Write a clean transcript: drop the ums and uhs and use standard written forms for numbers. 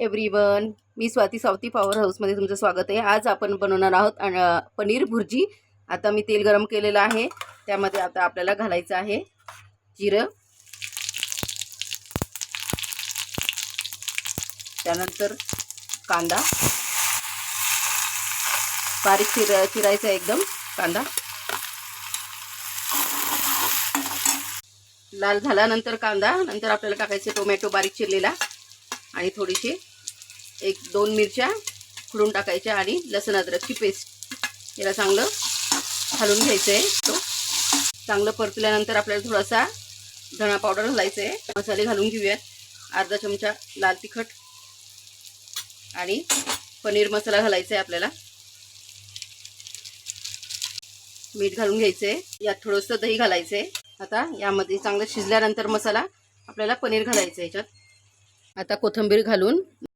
Everyone, मी Swati Sawati power हाऊसमध्ये तुमचं स्वागत आहे। आज आपण बनवणार आहोत पनीर भुर्जी। आता मी तेल गरम केलेलं आहे, त्यामध्ये आता आपल्याला घालायचं आहे जिरं, त्यानंतर कांदा बारीक चिरायचा एकदम कांदा। लाल झाल्यानंतर कांदा, नंतर आपल्याला टाकायचे टोमॅटो बारीक चिरलेला आणि थोडीशी 1-2 मिरच्या खुडून टाकायच्या आणि लसूण अद्रकची पेस्ट। याला चांगलं हलवून घ्यायचं आहे। तो चांगलं परतल्यानंतर आपल्याला थोडासा धना पावडर घालायचं आहे। मसाले घालून घेऊयात। अर्धा चमचा लाल तिखट आणि पनीर मसाला घालायचा आहे आपल्याला। मीठ घालून घ्यायचं आहे। यात थोडंसं दही घालायचं आहे। आता यामध्ये चांगलं शिजल्यानंतर मसाला आपल्याला पनीर घालायचं आहे। याच्यात आता कोथिंबीर घालून